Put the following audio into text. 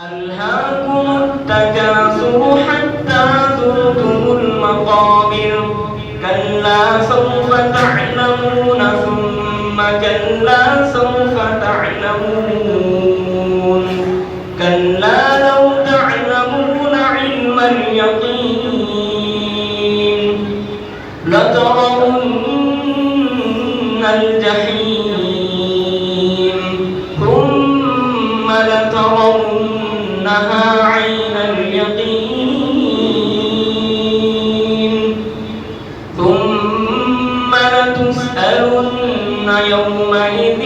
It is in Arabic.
ألهاكم التكاثر حتى زرتم المقابر كلا سوف تعلمون ثم كلا سوف تعلمون كلا لو تعلمون علم اليقين لترون الجحيم ثم لترونها عين اليقين ثم لتسألن يومئذ